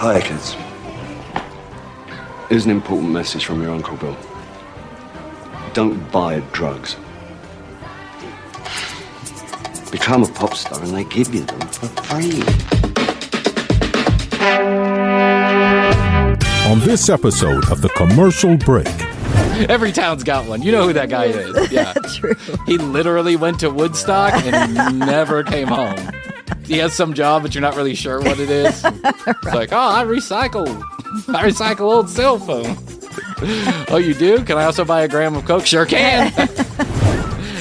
Hi, kids. Here's an important message from your Uncle Bill. Don't buy drugs. Become a pop star and they give you them for free. On this episode of The Commercial Break. Every town's got one. You know who that guy is. Yeah. True. He literally went to Woodstock and never came home. He has some job, but you're not really sure what it is. It's like, oh, I recycle old cell phones. Oh, you do? Can I also buy a gram of Coke? Sure can.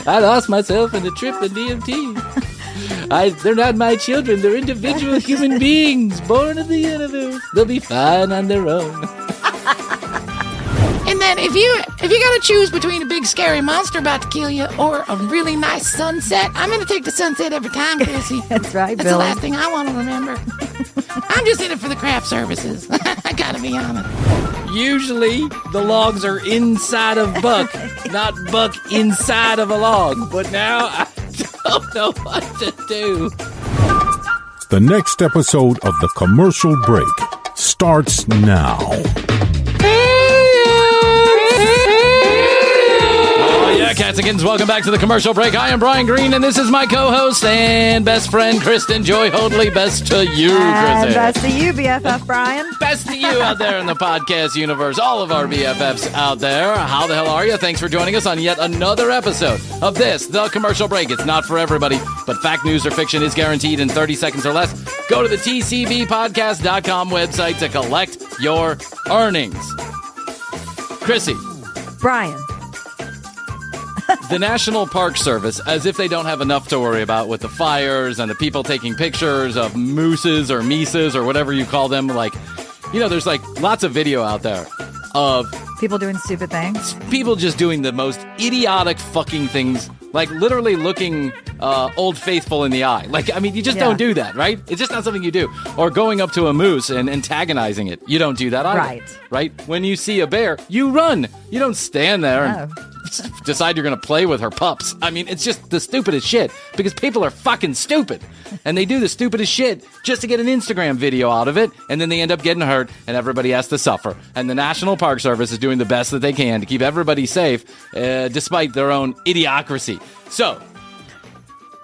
I lost myself in a trip in DMT. They're not my children. They're individual human beings born in the universe. They'll be fine on their own. And then if you gotta choose between a big scary monster about to kill you or a really nice sunset, I'm gonna take the sunset every time, Chrissy. That's right, That's Billy. the last thing I want to remember. I'm just in it for the craft services. I gotta be honest. Usually, the logs are inside of Buck, not Buck inside of a log. But now, I don't know what to do. The next episode of The Commercial Break starts now. Cats and kittens, welcome back to The Commercial Break. I am Bryan Green, and this is my co-host and best friend, Kristen Joy Hoadley. Best to you, Kristen. Best to you, BFF Bryan. Best to you out there in the podcast universe. All of our BFFs out there. How the hell are you? Thanks for joining us on yet another episode of this, The Commercial Break. It's not for everybody, but fact, news, or fiction is guaranteed in 30 seconds or less. Go to the tcbpodcast.com website to collect your earnings. Chrissy. Bryan. The National Park Service, as if they don't have enough to worry about with the fires and the people taking pictures of mooses or mises or whatever you call them. Like, you know, there's like lots of video out there of People doing stupid things. people just doing the most idiotic fucking things, like literally looking Old Faithful in the eye. Like, I mean, you just don't do that, right? It's just not something you do. Or going up to a moose and antagonizing it. You don't do that either. Right. Right? When you see a bear, you run. You don't stand there and decide you're going to play with her pups. I mean, it's just the stupidest shit because people are fucking stupid and they do the stupidest shit just to get an Instagram video out of it, and then they end up getting hurt and everybody has to suffer. And the National Park Service is doing the best that they can to keep everybody safe despite their own idiocracy. So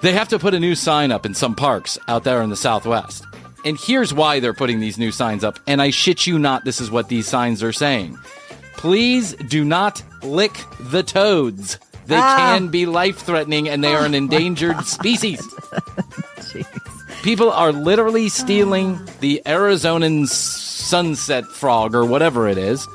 they have to put a new sign up in some parks out there in the Southwest. And here's why they're putting these new signs up. And I shit you not, this is what these signs are saying. Please do not lick the toads. They can be life-threatening, and they are an endangered species. People are literally stealing the Arizonan sunset frog, or whatever it is,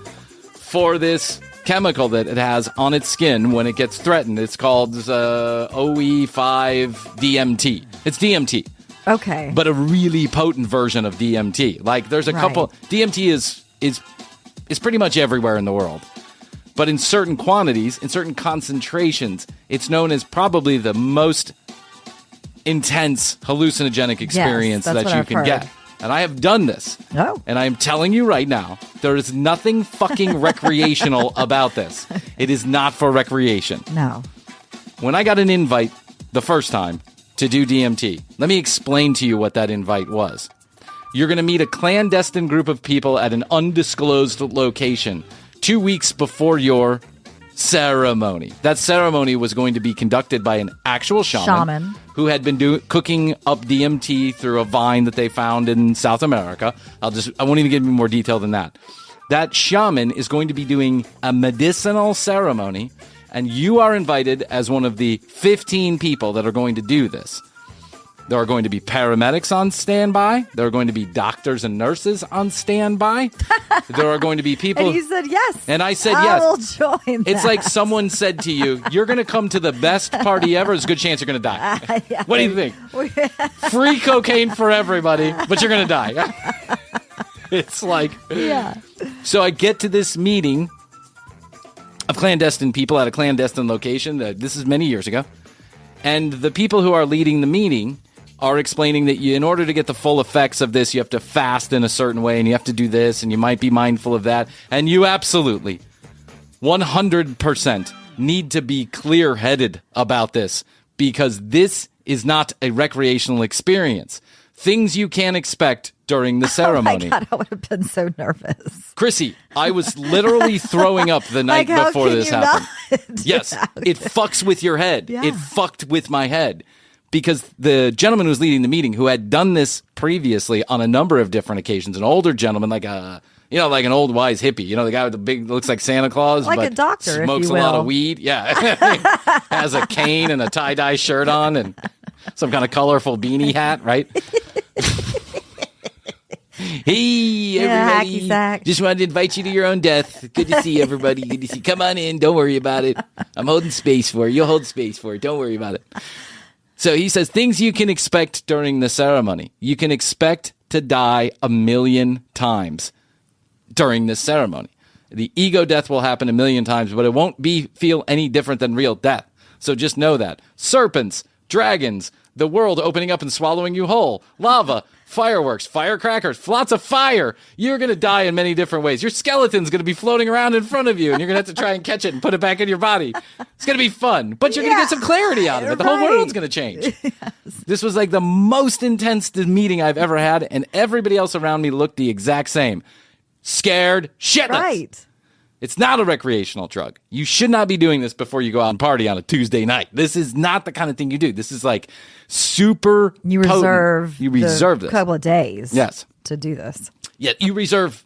for this chemical that it has on its skin when it gets threatened. It's called OE5-DMT. It's DMT. Okay. But a really potent version of DMT. Like, there's a couple... DMT is pretty much everywhere in the world. But in certain quantities, in certain concentrations, it's known as probably the most intense hallucinogenic experience that you can get. And I have done this. Oh. And I am telling you right now, there is nothing fucking recreational about this. It is not for recreation. No. When I got an invite the first time to do DMT, let me explain to you what that invite was. You're going to meet a clandestine group of people at an undisclosed location 2 weeks before your ceremony. That ceremony was going to be conducted by an actual shaman. Who had been cooking up DMT through a vine that they found in South America. I won't even give you more detail than that. That shaman is going to be doing a medicinal ceremony, and you are invited as one of the 15 people that are going to do this. There are going to be paramedics on standby. There are going to be doctors and nurses on standby. There are going to be people... And you said yes. And I said yes. I will join It's like someone said to you, you're going to come to the best party ever. There's a good chance you're going to die. What do you think? Free cocaine for everybody, but you're going to die. It's like... Yeah. So I get to this meeting of clandestine people at a clandestine location. This is many years ago. And the people who are leading the meeting are explaining that in order to get the full effects of this, you have to fast in a certain way, and you have to do this, and you might be mindful of that. And you absolutely, 100% need to be clear-headed about this, because this is not a recreational experience. things you can't expect during the ceremony. Oh my God, I would have been so nervous. Chrissy, I was literally throwing up the night How before can this you happened. not do Yes, that? it fucks with your head. Yeah. It fucked with my head. Because the gentleman who was leading the meeting, who had done this previously on a number of different occasions, an older gentleman, like like an old wise hippie, the guy with the big, looks like Santa Claus, Like but a doctor, if smokes you a lot will. of weed. Yeah, has a cane and a tie dye shirt on and some kind of colorful beanie hat, right? Hey, everybody. hacky sack. Just wanted to invite you to your own death. Good to see everybody. Good to see. Come on in. Don't worry about it. I'm holding space for it. You'll hold space for it. Don't worry about it. So he says things you can expect during the ceremony. You can expect to die 1,000,000 times during this ceremony. The ego death will happen 1,000,000 times, but it won't feel any different than real death. So just know that. Serpents, dragons, the world opening up and swallowing you whole, lava, fireworks, firecrackers, lots of fire. You're going to die in many different ways. Your skeleton's going to be floating around in front of you, and you're going to have to try and catch it and put it back in your body. It's going to be fun, but you're going to get some clarity out of it. The whole right. world's going to change. This was like the most intense meeting I've ever had, and everybody else around me looked the exact same. Scared shitless. Right. It's not a recreational drug. You should not be doing this before you go out and party on a Tuesday night. This is not the kind of thing you do. This is like super You potent. reserve You reserve this. a couple of days Yes. to do this. Yeah, you reserve.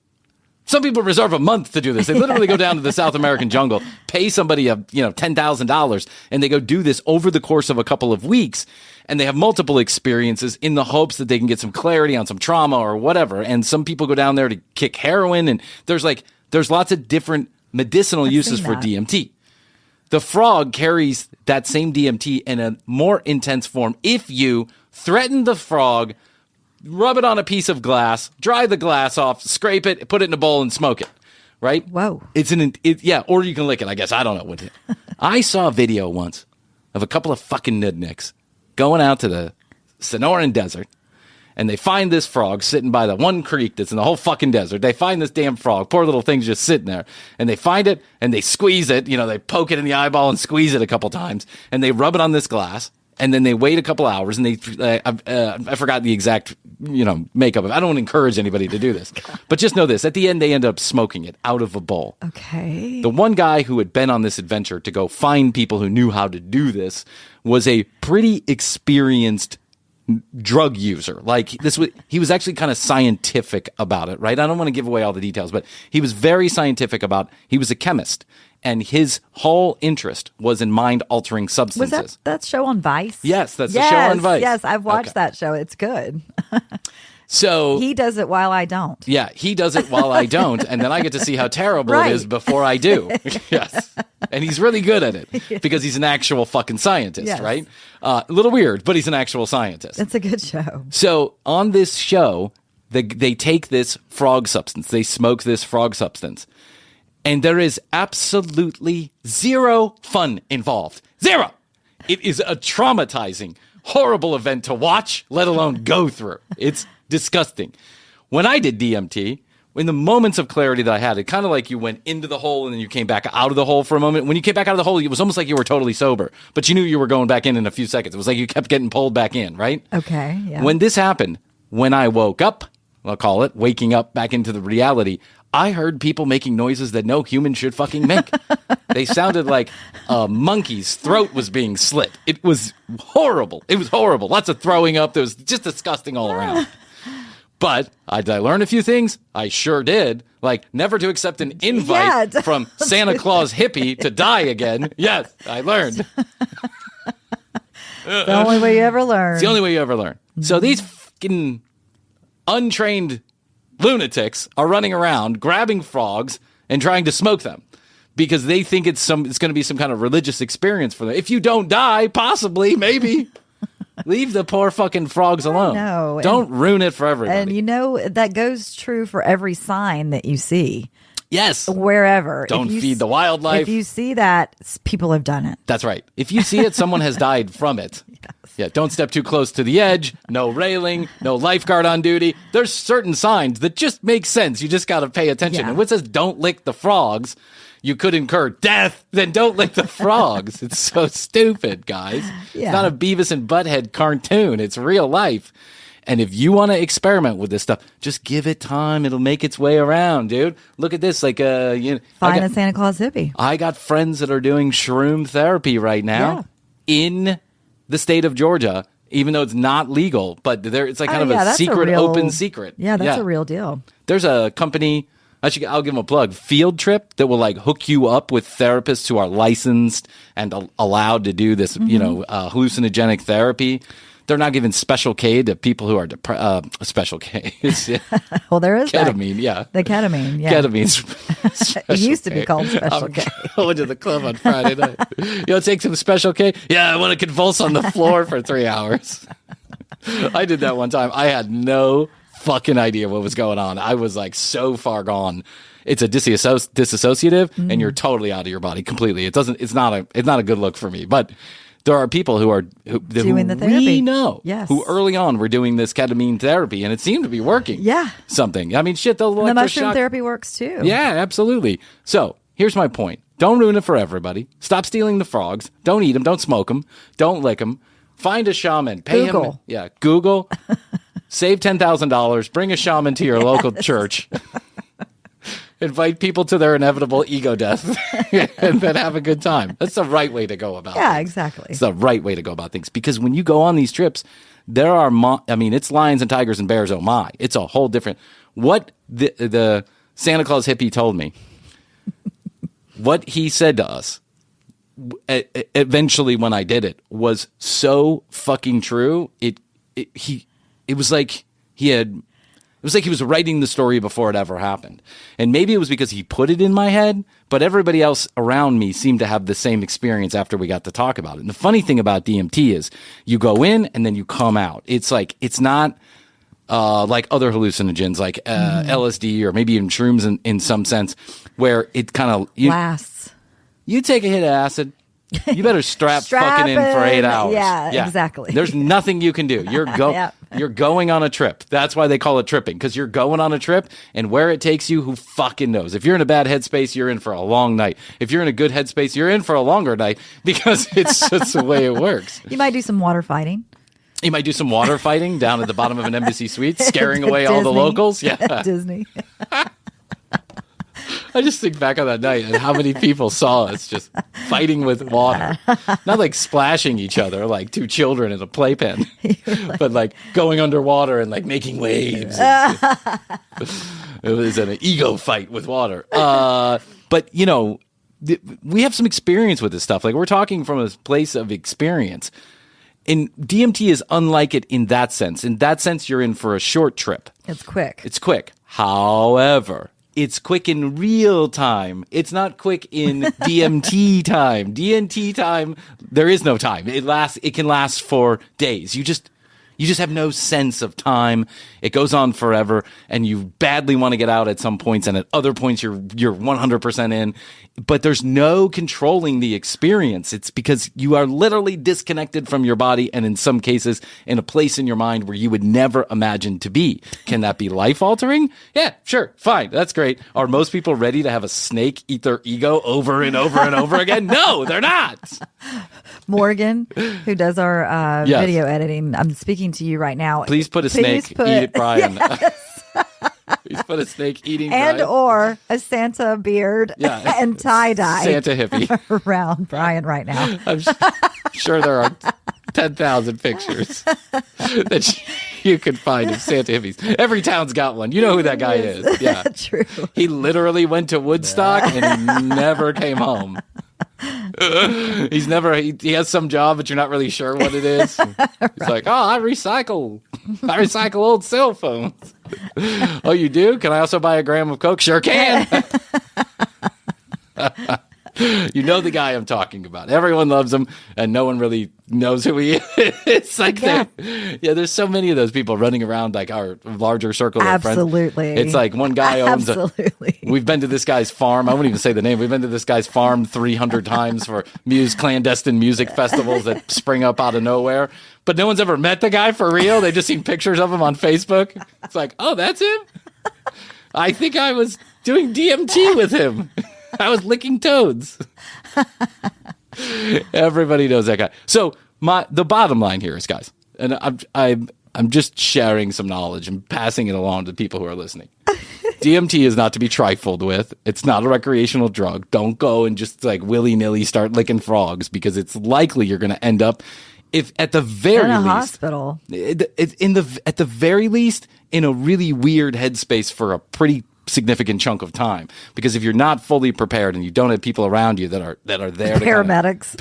Some people reserve a month to do this. They literally go down to the South American jungle, pay somebody $10,000, and they go do this over the course of a couple of weeks. And they have multiple experiences in the hopes that they can get some clarity on some trauma or whatever. And some people go down there to kick heroin, and there's lots of different medicinal uses seen for that. DMT. The frog carries that same DMT in a more intense form. If you threaten the frog, rub it on a piece of glass, dry the glass off, scrape it, put it in a bowl and smoke it. Right? Whoa. Or you can lick it, I guess. I don't know. I saw a video once of a couple of fucking nudniks going out to the Sonoran Desert, and they find this frog sitting by the one creek that's in the whole fucking desert. They find this damn frog. Poor little thing's just sitting there. And they find it, and they squeeze it. They poke it in the eyeball and squeeze it a couple times. And they rub it on this glass. And then they wait a couple hours, and I forgot the exact, makeup of it. I don't encourage anybody to do this. But just know this. At the end, they end up smoking it out of a bowl. Okay. The one guy who had been on this adventure to go find people who knew how to do this was a pretty experienced drug user. He was actually kind of scientific about it, right? I don't want to give away all the details, but he was very scientific he was a chemist, and his whole interest was in mind-altering Was substances. that show on Vice? Yes, that's the show on Vice. Yes, I've watched Okay. that show. It's good. So He does it while I don't. yeah, he does it while I don't, and then I get to see how terrible Right. it is before I do. Yes. And he's really good at it because he's an actual fucking scientist, Yes. right? A little weird, but he's an actual scientist. It's a good show. So on this show, they take this frog substance, they smoke this frog substance, and there is absolutely zero fun involved. Zero! It is a traumatizing, horrible event to watch, let alone go through. It's disgusting. When I did DMT, in the moments of clarity that I had, it kind of like you went into the hole and then you came back out of the hole for a moment. When you came back out of the hole, it was almost like you were totally sober, but you knew you were going back in a few seconds. It was like you kept getting pulled back in, right? Okay. Yeah. When this happened, when I woke up, I'll call it waking up back into the reality, I heard people making noises that no human should fucking make. They sounded like a monkey's throat was being slit. It was horrible. It was horrible. Lots of throwing up. It was just disgusting all around. But did I learn a few things? I sure did. Like never to accept an invite from Santa Claus hippie to die again. Yes, I learned. the only way you ever learn. It's the only way you ever learn. So these fucking untrained lunatics are running around grabbing frogs and trying to smoke them because they think it's going to be some kind of religious experience for them. If you don't die, possibly, maybe. Leave the poor fucking frogs alone. know. Don't ruin it for everybody. And that goes true for every sign that you see. Yes. Wherever. Don't If you feed the wildlife. If you see that, people have done it. That's right. If you see it, someone has died from it. Yes. Yeah, don't step too close to the edge. No railing. No lifeguard on duty. There's certain signs that just make sense. You just got to pay attention. Yeah. And what says don't lick the frogs, you could incur death. Then don't lick the frogs. It's so stupid, guys. Yeah. It's not a Beavis and Butthead cartoon. It's real life. And if you want to experiment with this stuff, just give it time. It'll make its way around, dude. Look at this. Like, Find a Santa Claus hippie. I got friends that are doing shroom therapy right now in the state of Georgia, even though it's not legal. But it's like kind of a secret, open secret. Yeah, that's a real deal. There's a company, I'll give them a plug, Field Trip, that will like hook you up with therapists who are licensed and allowed to do this, hallucinogenic therapy. They're not giving special K to people who are special K. Well, there is ketamine, the ketamine, Ketamine's it used to be called special K. Going to the club on Friday night. Take some special K? Yeah, I want to convulse on the floor for 3 hours. I did that one time. I had no fucking idea what was going on. I was like so far gone. It's a disassociative, and you're totally out of your body completely. It's not a good look for me, but there are people who doing the therapy. We know, yes, who early on were doing this ketamine therapy, and it seemed to be working. Yeah, something. I mean, shit. The mushroom therapy works too. Yeah, absolutely. So here's my point: don't ruin it for everybody. Stop stealing the frogs. Don't eat them. Don't smoke them. Don't lick them. Find a shaman. Pay him. Yeah, Google. Save $10,000. Bring a shaman to your local church. Invite people to their inevitable ego death and then have a good time. That's the right way to go about it. Yeah, exactly. It's the right way to go about things. Because when you go on these trips, there are, it's lions and tigers and bears, oh my. It's a whole different, what the Santa Claus hippie told me, what he said to us, eventually when I did it, was so fucking true. It was like he was writing the story before it ever happened. And maybe it was because he put it in my head, but everybody else around me seemed to have the same experience after we got to talk about it. And the funny thing about DMT is you go in and then you come out. It's not like other hallucinogens like LSD or maybe even shrooms in some sense, where it kind of lasts. You take a hit of acid, you better strap fucking in for 8 hours. Yeah, exactly. There's nothing you can do. You're going on a trip. That's why they call it tripping, because you're going on a trip, and where it takes you, who fucking knows? If you're in a bad headspace, you're in for a long night. If you're in a good headspace, you're in for a longer night, because it's just the way it works. You might do some water fighting. You might do some water fighting down at the bottom of an embassy suite, scaring away all the locals. Yeah, Disney. I just think back on that night and how many people saw us just fighting with water. Not like splashing each other like two children in a playpen, but like going underwater and like making waves. It was an ego fight with water. But, we have some experience with this stuff. Like, we're talking from a place of experience. And DMT is unlike it in that sense. In that sense, you're in for a short trip. It's quick. However, it's quick in real time. It's not quick in DMT time. DMT time, there is no time. It can last for days. You just have no sense of time. It goes on forever, and you badly want to get out at some points, and at other points you're 100% in. But there's no controlling the experience. It's because you are literally disconnected from your body, and in some cases in a place in your mind where you would never imagine to be. Can that be life-altering? Yeah, sure, fine, that's great. Are most people ready to have a snake eat their ego over and over and over again? No, they're not. Morgan, who does our video editing, I'm speaking to you right now. Please put a snake, eat it, Bryan. Yes. Please put a snake eating and Bryan. Or a Santa beard and tie-dye Santa hippie around Bryan right now. I'm sure there are 10,000 pictures that you can find of Santa hippies. Every town's got one. You know who that guy is. Yeah, true. He literally went to Woodstock and he never came home. He has some job, but you're not really sure what it is. He's like, I recycle old cell phones. Oh, you do? Can I also buy a gram of Coke? Sure can. You know the guy I'm talking about. Everyone loves him, and no one really knows who he is. It's like, there's so many of those people running around like our larger circle of friends. Absolutely. It's like one guy owns we've been to this guy's farm. I won't even say the name. We've been to this guy's farm 300 times for clandestine music festivals that spring up out of nowhere. But no one's ever met the guy for real. They just seen pictures of him on Facebook. It's like, oh, that's him? I think I was doing DMT with him. I was licking toads. Everybody knows that guy. So the bottom line here is, guys, and I'm just sharing some knowledge and passing it along to people who are listening. DMT is not to be trifled with. It's not a recreational drug. Don't go and just like willy-nilly start licking frogs, because it's likely you're going to end up, if at the very in a least, hospital. At the very least, in a really weird headspace for a pretty significant chunk of time. Because if you're not fully prepared and you don't have people around you that are there to paramedics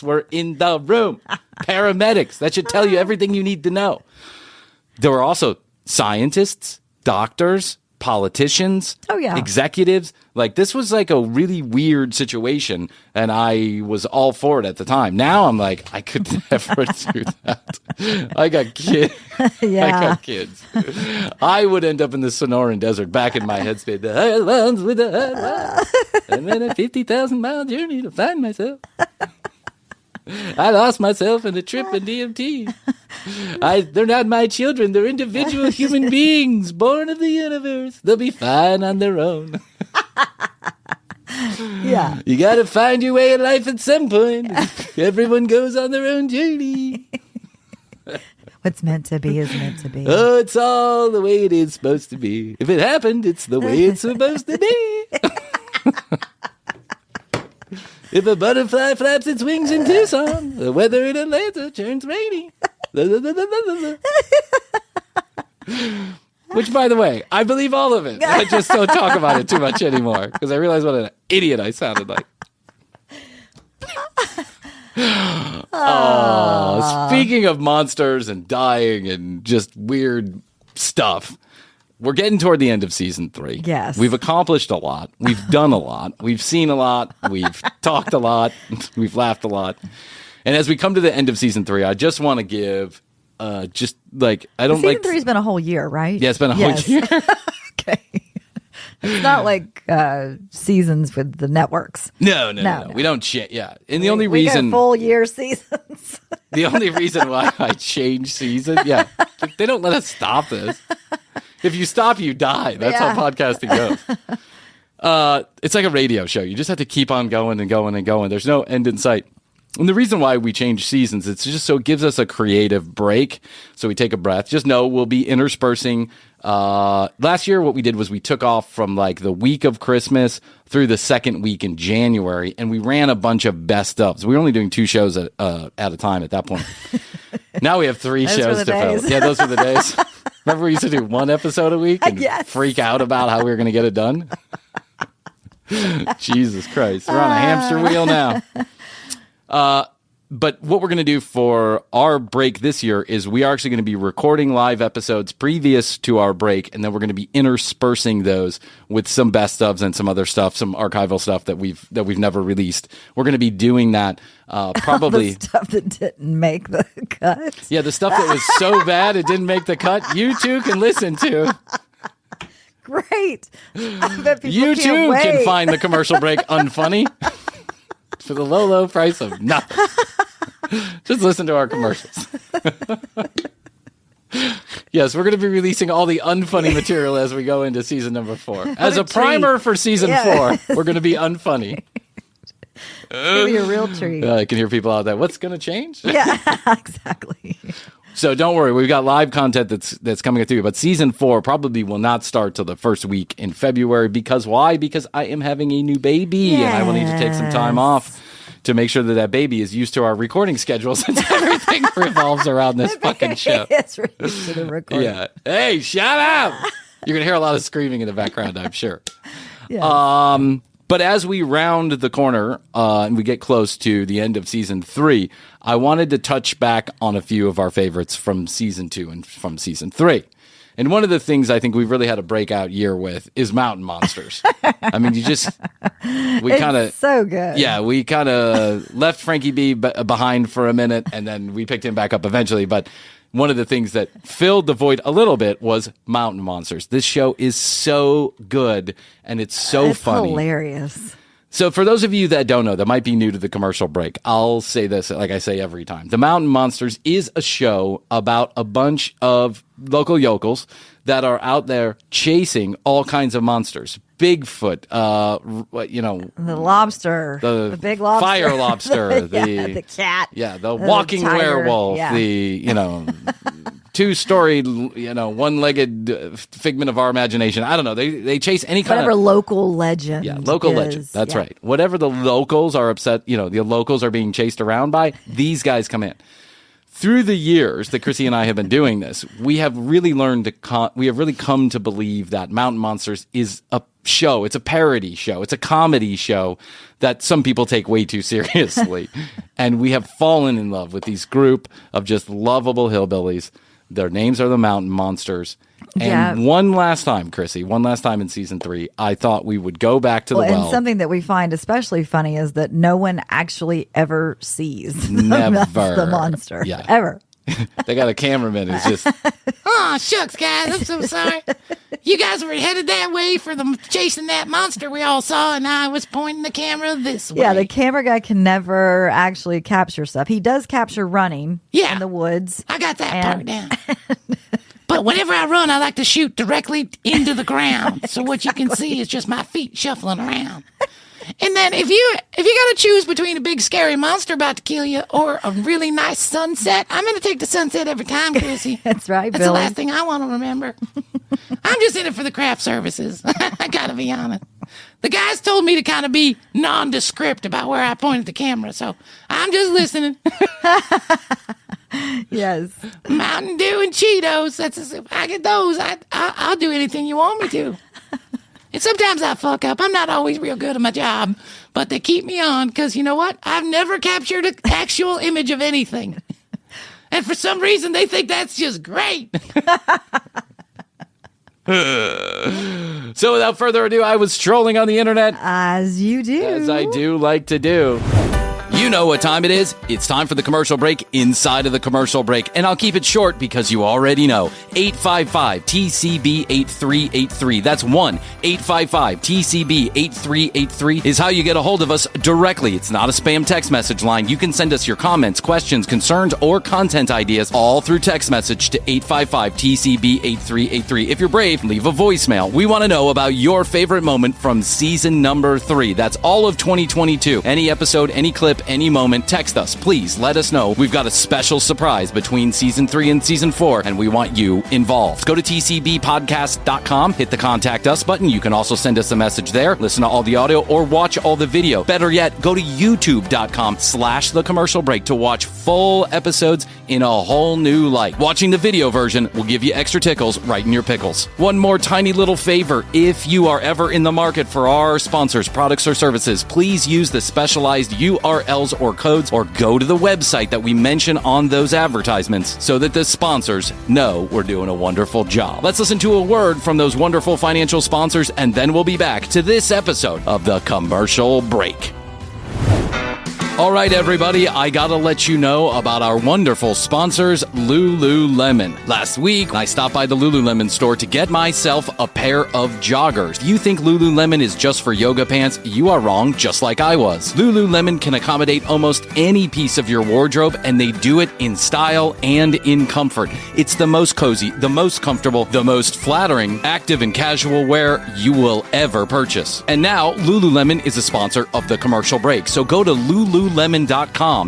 were in the room. Paramedics. That should tell you everything you need to know. There were also scientists, doctors, politicians, executives. Like, this was like a really weird situation, and I was all for it at the time. Now I'm like, I could never do that. I got kids. I got kids. I would end up in the Sonoran Desert, back in my headspace. The highlands with the highlands. And then a 50,000-mile journey to find myself. I lost myself in a trip in DMT. They're not my children. They're individual human beings born of the universe. They'll be fine on their own. Yeah. You got to find your way in life at some point. Everyone goes on their own journey. What's meant to be is meant to be. Oh, it's all the way it is supposed to be. If it happened, it's the way it's supposed to be. If a butterfly flaps its wings in Tucson, the weather in Atlanta turns rainy. Which, by the way, I believe all of it. I just don't talk about it too much anymore, because I realize what an idiot I sounded like. Oh, speaking of monsters and dying and just weird stuff, we're getting toward the end of season 3. Yes. We've accomplished a lot. We've done a lot. We've seen a lot. We've talked a lot. We've laughed a lot. And as we come to the end of season 3, I just want to give just like, I don't season 3's been a whole year, right? Yeah, it's been a whole year. Okay. It's not like seasons with the networks. No. We don't change. Yeah. And the only we reason. go full year seasons. The only reason why I change season. Yeah. They don't let us stop this. If you stop, you die. That's how podcasting goes. It's like a radio show. You just have to keep on going and going and going. There's no end in sight. And the reason why we change seasons, it's just so it gives us a creative break. So we take a breath. Just know we'll be interspersing. Last year, what we did was we took off from like the week of Christmas through the second week in January, and we ran a bunch of best ofs. We were only doing 2 shows at a time at that point. Now we have 3 shows to fill. Yeah, those were the days. Remember we used to do 1 episode a week and freak out about how we were going to get it done? Jesus Christ. We're on a hamster wheel now. But what we're going to do for our break this year is we are actually going to be recording live episodes previous to our break, and then we're going to be interspersing those with some best ofs and some other stuff, some archival stuff that we've never released. We're going to be doing that probably. All the stuff that didn't make the cut. Yeah, the stuff that was so bad it didn't make the cut. You too can listen to. Great. I bet people you can't too wait. can find the commercial break unfunny for the low price of nothing. Just listen to our commercials. Yes, we're going to be releasing all the unfunny material as we go into season number 4. As a primer for season 4, we're going to be unfunny. It's going to be a real treat. I can hear people out there. What's going to change? Yeah, exactly. So don't worry, we've got live content that's coming through. But season 4 probably will not start till the first week in February. Because why? Because I am having a new baby, and I will need to take some time off to make sure that baby is used to our recording schedule, since everything revolves around this fucking show. It's really to the recording. Yeah. Hey, shut up! You're gonna hear a lot of screaming in the background, I'm sure. Yes. But as we round the corner and we get close to the end of season 3, I wanted to touch back on a few of our favorites from season 2 and from season 3. And one of the things I think we've really had a breakout year with is mountain monsters. I mean, we kind of so good. Yeah, we kind of left Frankie B behind for a minute, and then we picked him back up eventually. But one of the things that filled the void a little bit was mountain monsters. This show is so good, and it's funny. Hilarious. So for those of you that don't know, that might be new to the commercial break, I'll say this like I say every time. The Mountain Monsters is a show about a bunch of local yokels that are out there chasing all kinds of monsters. Bigfoot, the lobster, the big lobster, fire lobster, the cat, the walking tiger, werewolf, the two-story, one-legged figment of our imagination. I don't know. They chase any kind whatever of local legend. Yeah, local legend. That's right. Whatever the locals are upset, the locals are being chased around by. These guys come in. Through the years that Chrissy and I have been doing this, we have really learned we have really come to believe that Mountain Monsters is a show. It's a parody show. It's a comedy show that some people take way too seriously. And we have fallen in love with these group of just lovable hillbillies. Their names are the Mountain Monsters. And one last time, Chrissy, in season 3, I thought we would go back to the well. And something that we find especially funny is that no one actually ever sees the monster. Yeah. Ever. They got a cameraman who's just... Oh, shucks, guys. I'm so sorry. You guys were headed that way for chasing that monster we all saw, and I was pointing the camera this way. Yeah, the camera guy can never actually capture stuff. He does capture running in the woods. I got that part down. But whenever I run, I like to shoot directly into the ground. So what you can see is just my feet shuffling around. And then if you got to choose between a big scary monster about to kill you or a really nice sunset, I'm going to take the sunset every time, Chrissy. That's right, That's Billy. the last thing I want to remember. I'm just in it for the craft services. I got to be honest. The guys told me to kind of be nondescript about where I pointed the camera, so I'm just listening. Yes. Mountain Dew and Cheetos. If I get those, I'll do anything you want me to. And sometimes I fuck up. I'm not always real good at my job, but they keep me on because you know what? I've never captured an actual image of anything. And for some reason, they think that's just great. So without further ado, I was strolling on the internet. As you do. As I do like to do. You know what time it is. It's time for the commercial break inside of the commercial break. And I'll keep it short because you already know. 855-TCB-8383. That's 1-855-TCB-8383 is how you get a hold of us directly. It's not a spam text message line. You can send us your comments, questions, concerns, or content ideas all through text message to 855-TCB-8383. If you're brave, leave a voicemail. We want to know about your favorite moment from season number 3. That's all of 2022. Any episode, any clip, any moment, text us. Please let us know. We've got a special surprise between season 3 and season 4, and we want you involved. Go to tcbpodcast.com, hit the contact us button. You can also send us a message there, listen to all the audio, or watch all the video. Better yet, go to youtube.com/the commercial break to watch full episodes in a whole new light. Watching the video version will give you extra tickles right in your pickles. One more tiny little favor. If you are ever in the market for our sponsors, products, or services, please use the specialized URLs or codes or go to the website that we mention on those advertisements so that the sponsors know we're doing a wonderful job. Let's listen to a word from those wonderful financial sponsors, and then we'll be back to this episode of the Commercial Break. All right, everybody, I gotta let you know about our wonderful sponsors, Lululemon. Last week, I stopped by the Lululemon store to get myself a pair of joggers. If you think Lululemon is just for yoga pants, you are wrong, just like I was. Lululemon can accommodate almost any piece of your wardrobe, and they do it in style and in comfort. It's the most cozy, the most comfortable, the most flattering, active and casual wear you will ever purchase. And now, Lululemon is a sponsor of the Commercial Break, so go to lululemon.com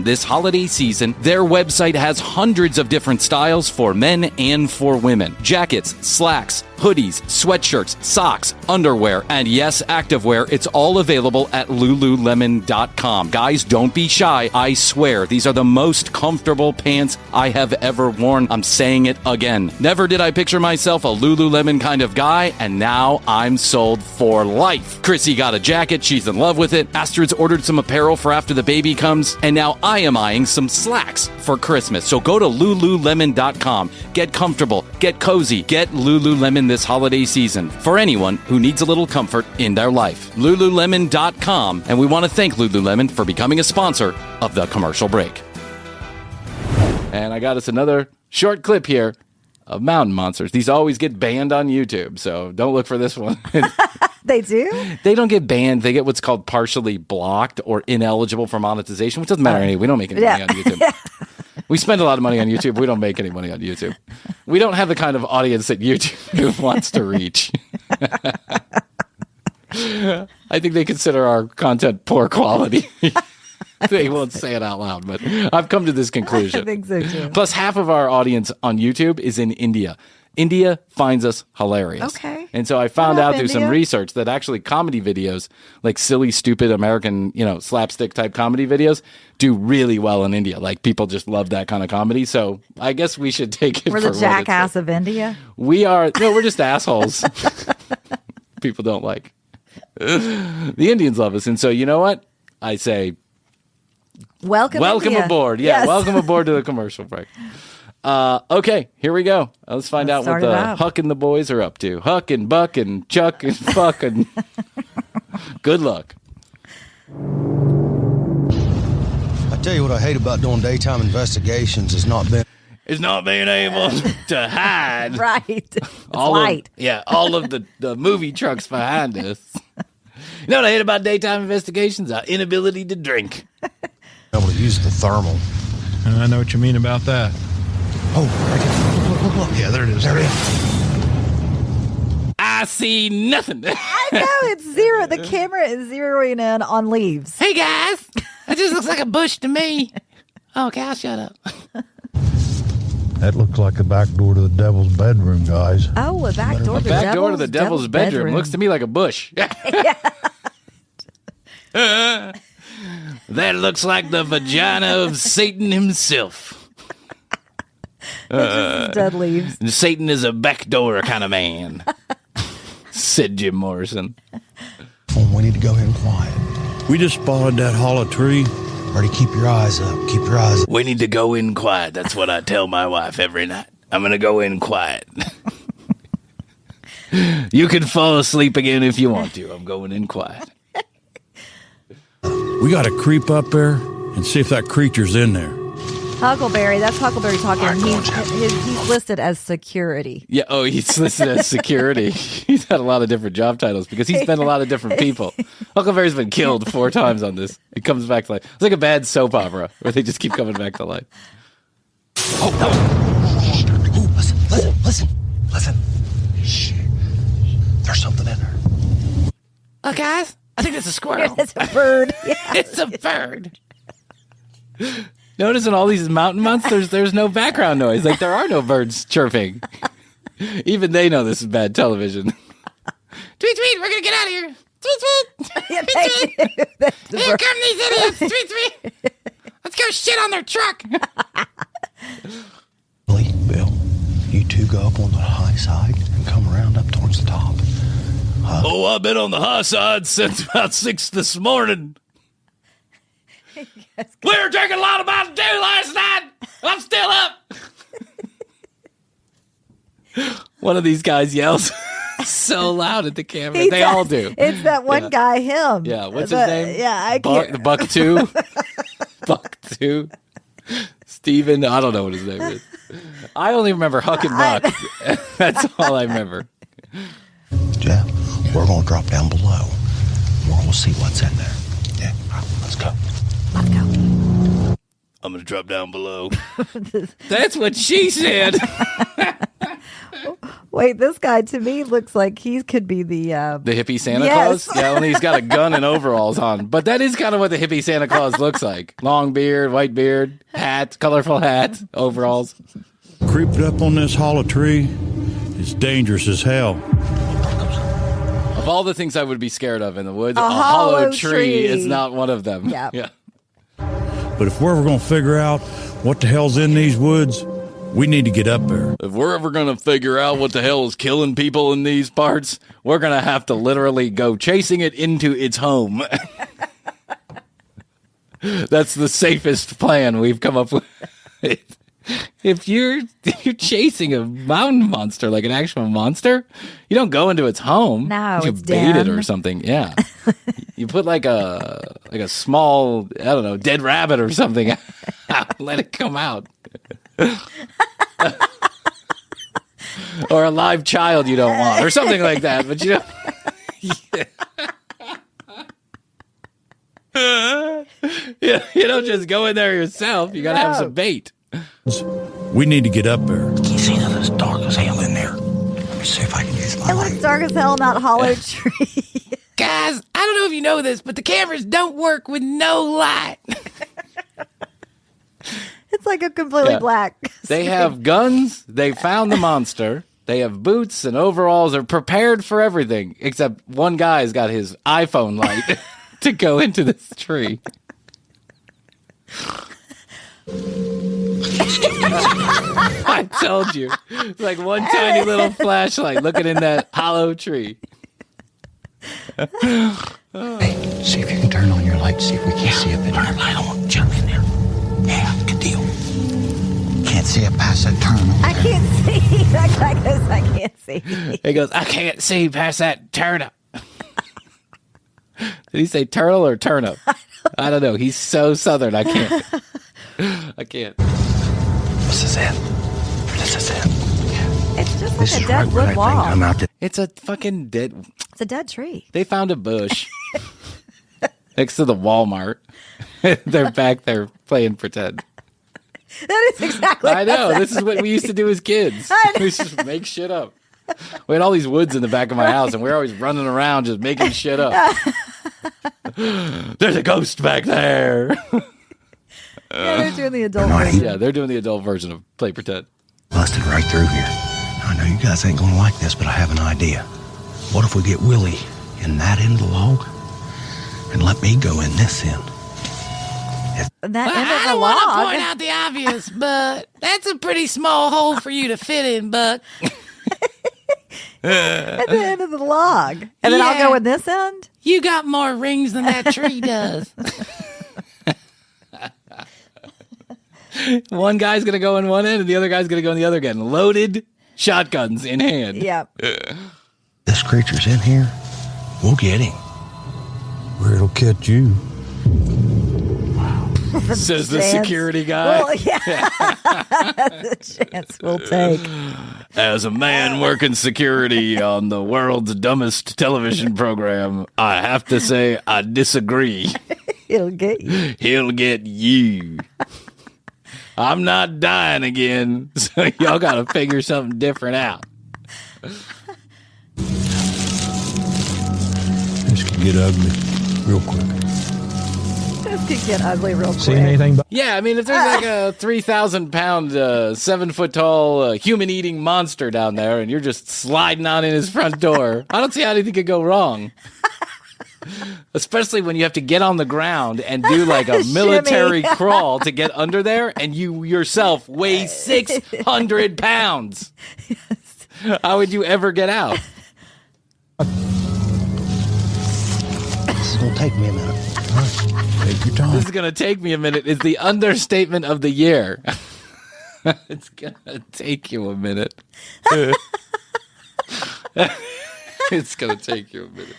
this holiday season. Their website has hundreds of different styles for men and for women. Jackets, slacks, hoodies, sweatshirts, socks, underwear, and yes, activewear. It's all available at lululemon.com. Guys, don't be shy. I swear, these are the most comfortable pants I have ever worn. I'm saying it again. Never did I picture myself a Lululemon kind of guy, and now I'm sold for life. Chrissy got a jacket. She's in love with it. Astrid's ordered some apparel for after the baby comes, and now I am eyeing some slacks for Christmas. So go to lululemon.com. Get comfortable, get cozy, get Lululemon this holiday season for anyone who needs a little comfort in their life. Lululemon.com, and we want to thank Lululemon for becoming a sponsor of the Commercial Break. And I got us another short clip here of Mountain Monsters. These always get banned on YouTube, so don't look for this one. They do? They don't get banned. They get what's called partially blocked or ineligible for monetization, which doesn't matter anyway. We don't make any money on YouTube. We spend a lot of money on YouTube. We don't make any money on YouTube. We don't have the kind of audience that YouTube wants to reach. I think they consider our content poor quality. They won't say it out loud, but I've come to this conclusion. I think so too. Plus, half of our audience on YouTube is in India. India finds us hilarious. Okay. And so I found out through some India? research that actually comedy videos, like silly, stupid American, slapstick type comedy videos, do really well in India. Like people just love that kind of comedy. So I guess we should take it We're for the jackass of India. we're just assholes. People don't like. The Indians love us. And so you know what? I say, welcome India. aboard. Yeah, Yes. welcome aboard to the commercial break. Okay, here we go. Let's find out what the Huck and the boys are up to. Huck and Buck and Chuck and Fuck and good luck. I tell you what I hate about doing daytime investigations is not being able to hide Right. all of the movie trucks behind us. You know what I hate about daytime investigations? Our inability to drink. able to use the thermal. I know what you mean about that. Oh, look. Yeah, there it is. There it is. I see nothing. I know, it's zero. The camera is zeroing in on leaves. Hey, guys. That just looks like a bush to me. Okay, I'll shut up. That looks like the back door to the devil's bedroom, guys. Oh, a back door to Back door to the devil's bedroom. Looks to me like a bush. That looks like the vagina of Satan himself. Dead leaves. Satan is a backdoor kind of man, said Jim Morrison. Oh, we need to go in quiet. We just spotted that hollow tree. Marty, keep your eyes up. Keep your eyes up. We need to go in quiet. That's what I tell my wife every night. I'm going to go in quiet. You can fall asleep again if you want to. I'm going in quiet. We got to creep up there and see if that creature's in there. Huckleberry, that's Huckleberry talking. He's listed as security. Yeah. Oh, he's listed as security. He's had a lot of different job titles because he's been a lot of different people. Huckleberry's been killed 4 times on this. He comes back to life. It's like a bad soap opera where they just keep coming back to life. Oh, listen. Shh. There's something in there. Look, guys. I think it's a squirrel. It's a bird. Yeah. It's a bird. Notice in all these mountain monsters, there's no background noise. Like there are no birds chirping. Even they know this is bad television. Tweet, tweet. We're going to get out of here. Tweet, tweet. Yeah, Tweet, they tweet. do. Here come these idiots. Tweet, tweet. Let's go shit on their truck. Bill, you two go up on the high side and come around up towards the top. Oh, I've been on the high side since about 6 this morning. We were drinking a lot of Mountain Dew last night. I'm still up. One of these guys yells so loud at the camera. They all do. It's that one guy, him. Yeah, what's his name? Yeah, I can't. The Buck 2. Buck 2. Steven, I don't know what his name is. I only remember Huck and Buck. That's all I remember. Jeff, we're going to drop down below. We're going to see what's in there. Yeah, all right, let's go. Let's go. I'm going to drop down below. That's what she said. Wait, this guy to me looks like he could be the hippie Santa Yes. Claus? Yeah, only he's got a gun and overalls on. But that is kind of what the hippie Santa Claus looks like. Long beard, white beard, hat, colorful hat, overalls. Creeping up on this hollow tree is dangerous as hell. Of all the things I would be scared of in the woods, A a hollow hollow tree tree. is not one of them. Yeah. Yeah. But if we're ever going to figure out what the hell's in these woods, we need to get up there. If we're ever going to figure out what the hell is killing people in these parts, we're going to have to literally go chasing it into its home. That's the safest plan we've come up with. If you're chasing a mountain monster, like an actual monster, you don't go into its home. No, you it's bait it den. or something. Yeah, you put like a small, I don't know, dead rabbit or something. Let it come out. Or a live child you don't want, or something like that. But Yeah, you don't just go in there yourself. You got to have some bait. We need to get up there. You see that it's dark as hell in there. Let me see if I can use my It looks light. dark as hell in that hollow tree. Guys, I don't know if you know this, but the cameras don't work with no light. It's like a completely black. They have guns. They found the monster. They have boots and overalls. They're prepared for everything, except one guy's got his iPhone light to go into this tree. I told you. It's like one tiny little flashlight looking in that hollow tree. Hey, see if you can turn on your light, see if we can see up in there. Turn light on, jump in there. Yeah, good deal. Can't see it past that turn over I there. can't see. That guy goes, I can't see. He goes, I can't see past that turnip. Did he say turtle or turnip? I don't know. He's so southern. I can't. This is it. This is it. It's just This like is a dead right where I wood think log. I'm out there. It's a fucking dead. It's a dead tree. They found a bush next to the Walmart. They're back there playing pretend. That is exactly I know. This is what we used to do as kids. We just make shit up. We had all these woods in the back of my house, and we were always running around just making shit up. There's a ghost back there. Yeah, they're doing the adult version. Yeah, they're doing the adult version of play pretend. Busted right through here. I know you guys ain't gonna like this, but I have an idea. What if we get Willie in that end of the log and let me go in this end? That end I of the don't want to log. point out the obvious, but that's a pretty small hole for you to fit in, Buck. At the end of the log. And then I'll Yeah. go in this end? You got more rings than that tree does. One guy's going to go in one end, and the other guy's going to go in the other end. Loaded shotguns in hand. Yep. This creature's in here. We'll get him. Where it'll catch you. Says the Chance. security guy. Well, yeah. That's a chance we'll take. As a man working security on the world's dumbest television program, I have to say I disagree. It'll get you. He'll get you. I'm not dying again, so y'all got to figure something different out. This could get ugly real quick. This could get ugly real quick. Seen anything? Yeah, I mean, if there's like a 3,000-pound, 7-foot-tall, human-eating monster down there, and you're just sliding on in his front door, I don't see how anything could go wrong. Especially when you have to get on the ground and do like a military crawl to get under there, and you yourself weigh 600 pounds. Yes. How would you ever get out? This is gonna take me a minute. All right. Take your time. This is going to take me a minute is the understatement of the year. It's going to take you a minute. It's going to take you a minute.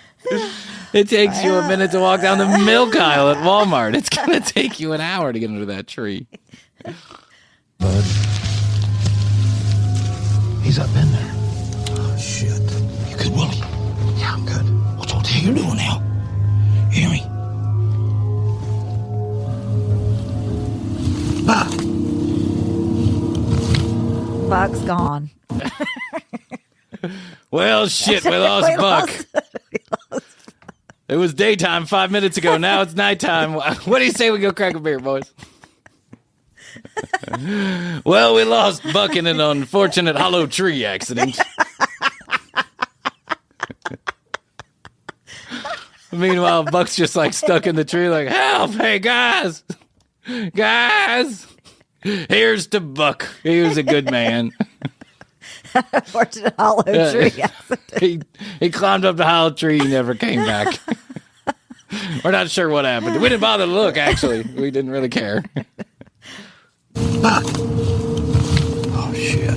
It takes you a minute to walk down the milk aisle at Walmart. It's going to take you an hour to get under that tree. Bud. He's up in there. Oh, shit. You good, Willie? Yeah, I'm good. What the hell you doing now? You hear me? Buck! Buck's gone. Well, shit, we lost Buck. It was daytime 5 minutes ago. Now it's nighttime. What do you say we go crack a beer, boys? Well, we lost Buck in an unfortunate hollow tree accident. Meanwhile, Buck's just like stuck in the tree like, help, hey, guys. Guys. Here's to Buck. He was a good man. Unfortunate hollow tree. He climbed up the hollow tree. He never came back. We're not sure what happened. We didn't bother to look, actually. We didn't really care. Buck! Oh, shit.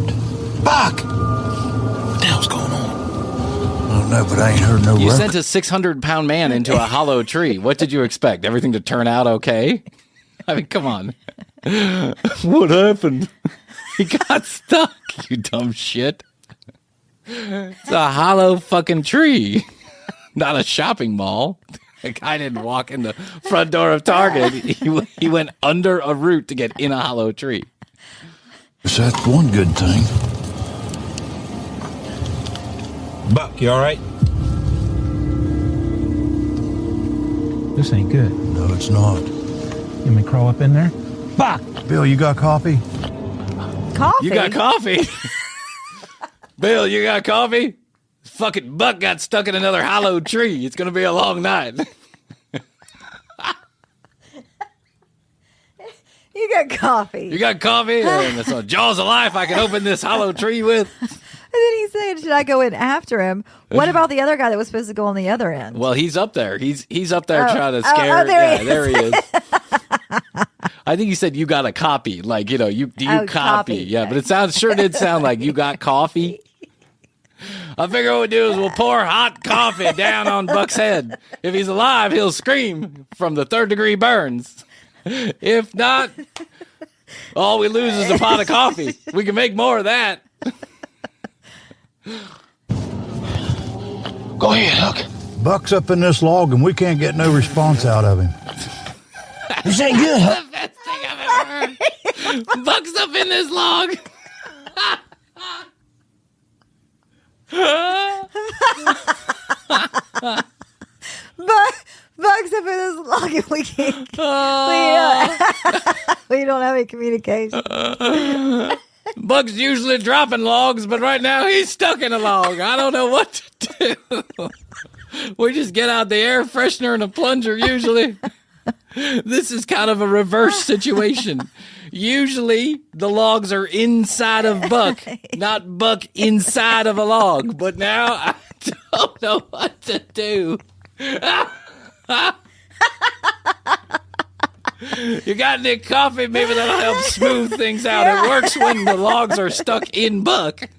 Buck! What the hell's going on? I don't know, but I ain't heard no You record. sent a 600-pound man into a hollow tree. What did you expect? Everything to turn out okay? I mean, come on. What happened? He got stuck, you dumb shit. It's a hollow fucking tree. not a shopping mall. The guy didn't walk in the front door of Target. He went under a root to get in a hollow tree. So that's one good thing. Buck, you all right? This ain't good. No, it's not. You want me to crawl up in there? Buck! Bill, you got coffee? Coffee? You got coffee? Bill, you got coffee? Fucking Buck got stuck in another hollow tree. It's going to be a long night. You got coffee. You got coffee? And it's a jaws of life I can open this hollow tree with. And then he's saying, should I go in after him? What about the other guy that was supposed to go on the other end? Well, he's up there. He's up there trying to scare. There he is. I think he said you got a copy. Like, you copy. Copy. Yeah, but it sure did sound like you got coffee. I figure what we'll do is we'll pour hot coffee down on Buck's head. If he's alive, he'll scream from the 3rd-degree burns. If not, all we lose is a pot of coffee. We can make more of that. Go ahead, Huck. Buck's up in this log and we can't get no response out of him. This ain't good, Huck. The best thing I've ever heard. Buck's up in this log. Bugs up in this log and we can't. We don't have any communication. Buck's usually dropping logs, but right now he's stuck in a log. I don't know what to do. We just get out the air freshener and a plunger usually. This is kind of a reverse situation. Usually the logs are inside of Buck, not Buck inside of a log. But now I don't know what to do. You got any coffee? Maybe that'll help smooth things out. It works when the logs are stuck in Buck.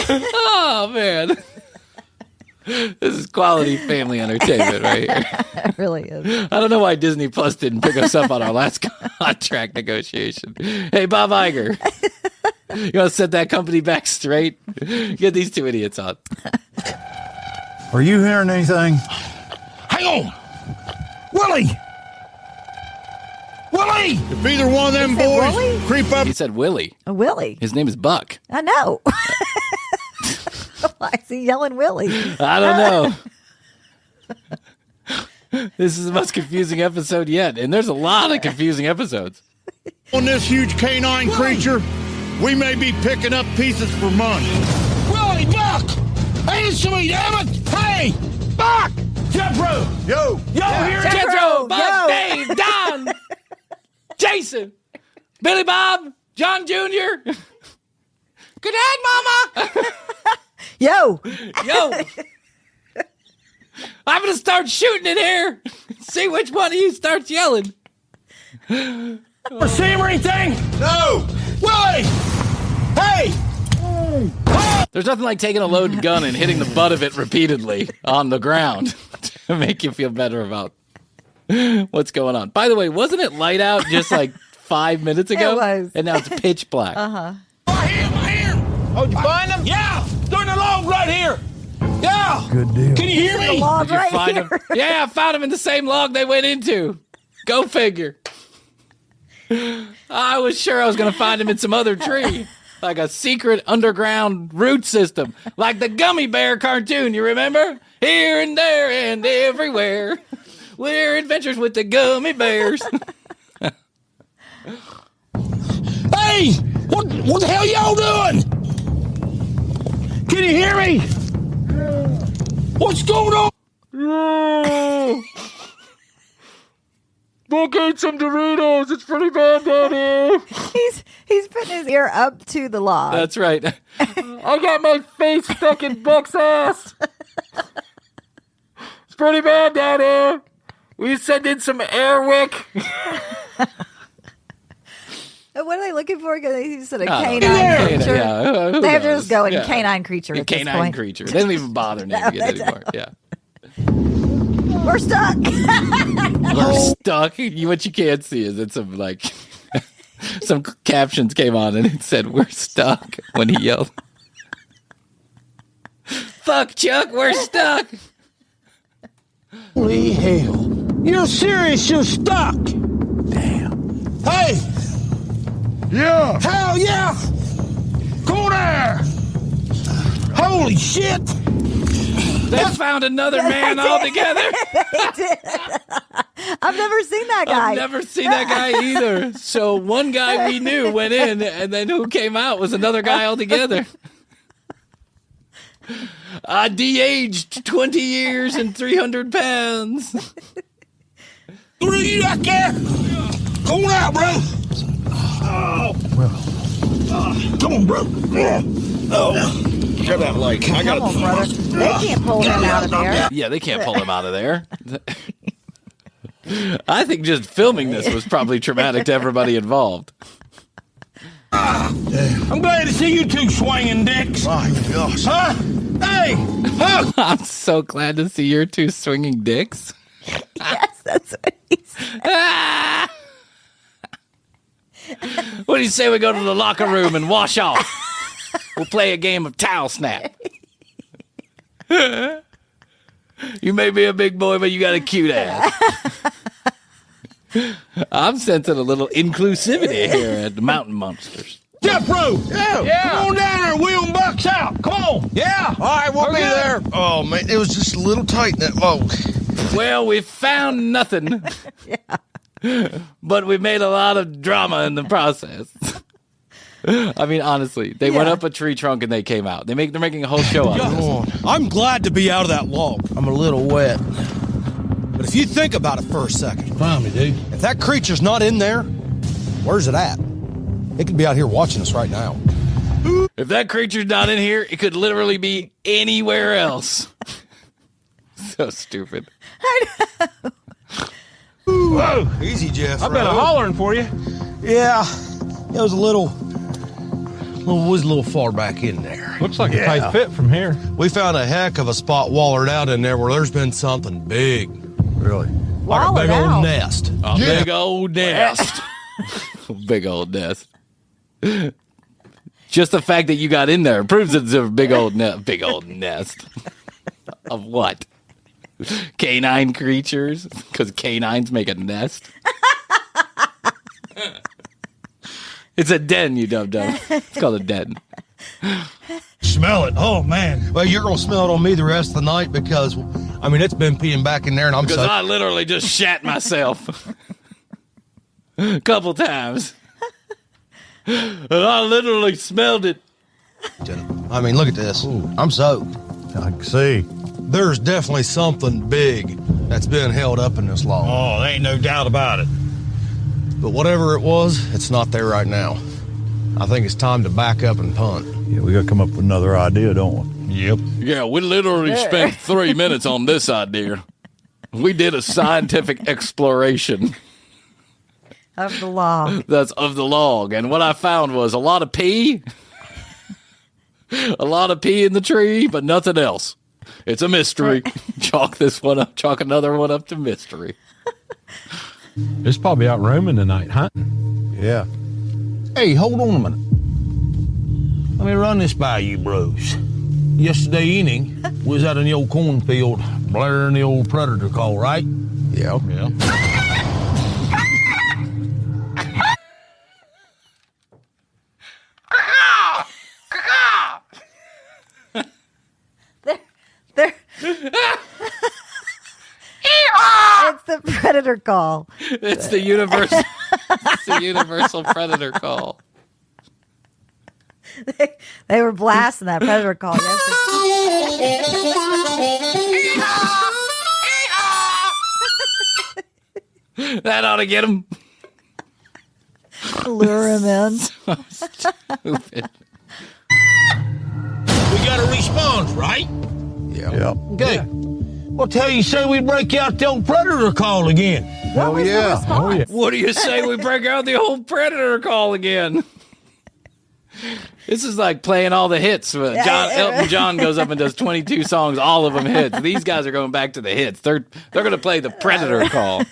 Oh, man. This is quality family entertainment right here. It really is. I don't know why Disney Plus didn't pick us up on our last contract negotiation. Hey, Bob Iger. You want to set that company back straight? Get these two idiots on. Are you hearing anything? Hang on! Willie! Willie! If either one of them boys Willie? creep up... He said Willie. Willie. His name is Buck. I know. Why is he yelling Willie? I don't know. This is the most confusing episode yet, and there's a lot of confusing episodes. On this huge canine creature, we may be picking up pieces for money. Willie, Buck! Answer me, damn it! Hey! Buck! Jethro! Yo! Here it is! Jethro, Buck, Yo. Dave, Don, Jason, Billy Bob, John Jr. Good night, Mama. Yo. I'm going to start shooting in here. See which one of you starts yelling. See him or anything? No! Willie! Hey! There's nothing like taking a loaded gun and hitting the butt of it repeatedly on the ground to make you feel better about what's going on. By the way, wasn't it light out just like 5 minutes ago? It was. And now it's pitch black. I hear him! Oh, did you find him? Yeah! They're in the log right here! Yeah! Good deal. Can you hear me? Log Did you right find here. him? Yeah, I found him in the same log they went into. Go figure. I was sure I was going to find him in some other tree. Like a secret underground root system. Like the Gummy Bear cartoon, you remember? Here and there and everywhere. We're adventures with the Gummy Bears. Hey! What the hell y'all doing? Can you hear me? What's going on? Buck ate some Doritos. It's pretty bad, Daddy. He's putting his ear up to the log. That's right. I got my face stuck in Buck's ass. It's pretty bad, Daddy. We send in some Airwick. What are they looking for? Because he said a I don't canine know. creature. Yeah, who They have to knows? just go in Yeah. canine creature A at this canine point. creature. They don't even bother naming it anymore. Yeah. We're stuck. We're stuck. What you can't see is it's some like some captions came on and it said, "We're stuck," when he yelled. Fuck, Chuck, we're stuck. Holy hell. You're serious? You're stuck? Damn. Hey! Yeah! Hell yeah! Come on there! Holy shit! They found another man altogether. They did. I've never seen that guy. I've never seen that guy either. So one guy we knew went in, and then who came out was another guy altogether. I de-aged 20 years and 300 pounds. What are you out there? Come on out, bro. Come on, bro. Grab that leg. I got Come on, brother. They can't pull him out of there. Yeah, they can't pull him out of there. I think just filming this was probably traumatic to everybody involved. I'm glad to see you two swinging dicks. My gosh. Huh? Hey! Huh? I'm so glad to see your two swinging dicks. Yes, that's what he said. What do you say we go to the locker room and wash off? We'll play a game of towel snap. You may be a big boy, but you got a cute ass. I'm sensing a little inclusivity here at the Mountain Monsters. Yeah, bro. Yeah. Come on down there. Wheel and bucks out. Come on. Yeah. All right, we'll be there. Oh, man. It was just a little tight in that log. Well, we found nothing. But we made a lot of drama in the process. I mean, honestly, they went up a tree trunk and they came out. They're making a whole show out of this. I'm glad to be out of that log. I'm a little wet. But if you think about it for a second, Finally, dude. if that creature's not in there, where's it at? It could be out here watching us right now. If that creature's not in here, it could literally be anywhere else. So stupid. Whoa. Easy, Jeff. I've been hollering for you. Yeah. It was a little far back in there. Looks like a tight fit from here. We found a heck of a spot wallered out in there where there's been something big. Really? Like a big old nest. A big old nest. Big old nest. Just the fact that you got in there proves it's a big old nest. Of what? Canine creatures? Because canines make a nest? It's a den, you dum-dum. It's called a den. Smell it. Oh, man. Well, you're going to smell it on me the rest of the night because, I mean, it's been peeing back in there and I'm Because I literally just shat myself. A couple times. And I literally smelled it. I mean, look at this. Ooh. I'm soaked. I can see. There's definitely something big that's been held up in this log. Oh, there ain't no doubt about it. But whatever it was, it's not there right now. I think it's time to back up and punt. Yeah, we got to come up with another idea, don't we? Yep. Yeah, we literally spent 3 minutes on this idea. We did a scientific exploration. Of the log. That's of the log. And what I found was a lot of pee. A lot of pee in the tree, but nothing else. It's a mystery. Chalk this one up. Chalk another one up to mystery. It's probably out roaming tonight, hunting. Yeah. Hey, hold on a minute. Let me run this by you, bros. Yesterday evening, we was out in the old cornfield blaring the old predator call, right? Yeah. Yeah. It's the predator call. It's the universal. It's the universal predator call. They were blasting that predator call yesterday. That ought to get him. Lure him in. So stupid. We got a response, right? Yeah. Okay. Well, tell you say we break out the old predator call again. What was the response? What do you say we break out the old predator call again? This is like playing all the hits. Elton John goes up and does 22 songs, all of them hits. These guys are going back to the hits. They're going to play the predator call.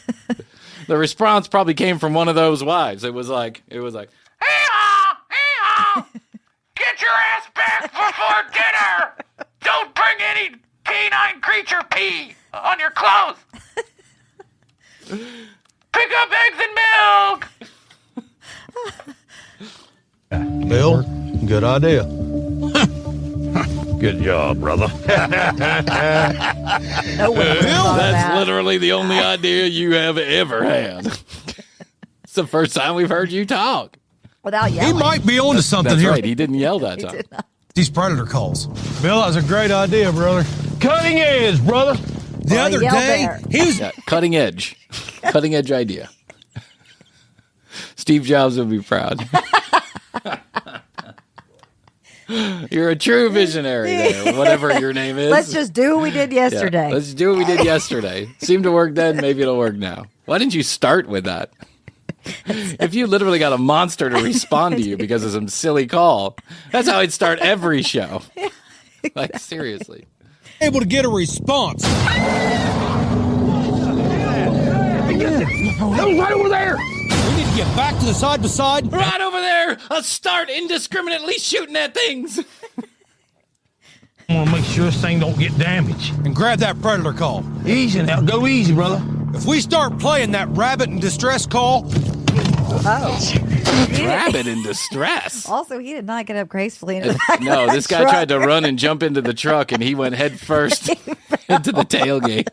The response probably came from one of those wives. It was like, Hey-haw! Get your ass back before dinner! Don't bring any canine creature pee on your clothes! Pick up eggs and milk! Bill, good idea. Good job, brother. that's literally the only idea you have ever had. It's the first time we've heard you talk. Without He yelling. might be onto something That's here. right. He didn't yell that He time. did not. These predator calls. Bill, that was a great idea, brother. Cutting edge, brother. The Well, other he yelled day, there. he was Yeah, cutting edge idea. Steve Jobs would be proud. You're a true visionary there, whatever your name is. Let's just do what we did yesterday. Yeah, let's do what we did yesterday. Seemed to work then, maybe it'll work now. Why didn't you start with that? If you literally got a monster to respond to you because of some silly call, that's how I'd start every show. Like, seriously. able to get a response. That was right over there! We need to get back to the side by side. Right over there! Let's start indiscriminately shooting at things! I want to make sure this thing don't get damaged. And grab that predator call. Easy now. Go easy, brother. If we start playing that rabbit in distress call... Rabbit in distress. Also, he did not get up gracefully into the back of No, that this guy truck. tried to run and jump into the truck, and he went head first into the tailgate.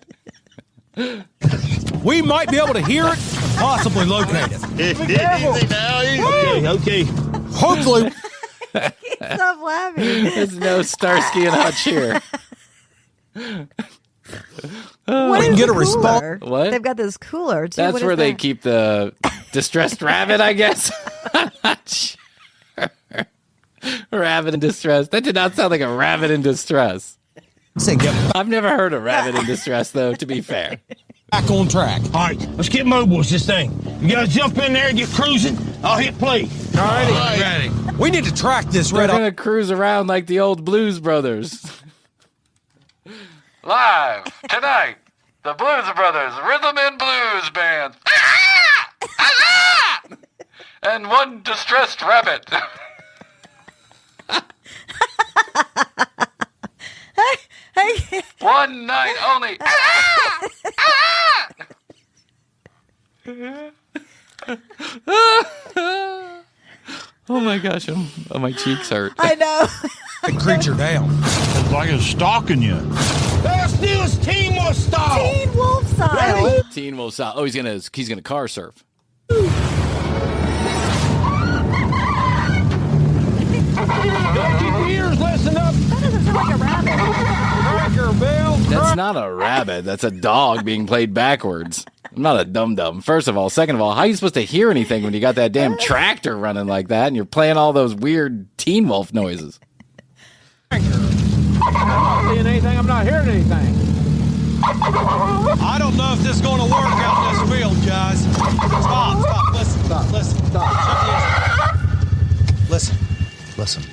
We might be able to hear it and possibly locate it. Easy now, easy. Okay. Hopefully... Stop laughing. There's no Starsky and Hutch here. What We can is get the a response. cooler? What? They've got this cooler, too. That's What is where they that? keep the distressed rabbit, I guess. I'm not sure. Rabbit in distress. That did not sound like a rabbit in distress. Say, get I've never heard a rabbit in distress, though, to be fair. back on track. All right, let's get mobile with this thing. You guys jump in there and get cruising. I'll hit play. All righty. Ready. We need to track this They're red going to cruise around like the old Blues Brothers. Live tonight, the Blues Brothers Rhythm and Blues Band. And one distressed rabbit. One night only. Oh my gosh, my cheeks hurt. I know. the creature down. It's like it's stalking you. Let's do this Teen Wolf style. Teen Wolf style. Teen Wolf style. Oh, he's gonna car surf. Don't keep your ears listen up. That doesn't sound like a rabbit. Cracker, Bill. That's not a rabbit. That's a dog being played backwards. I'm not a dum-dum, first of all. Second of all, how are you supposed to hear anything when you got that damn tractor running like that and you're playing all those weird Teen Wolf noises? I'm not seeing anything. I'm not hearing anything. I don't know if this is going to work out in this field, guys. Stop. Listen. Stop. Listen.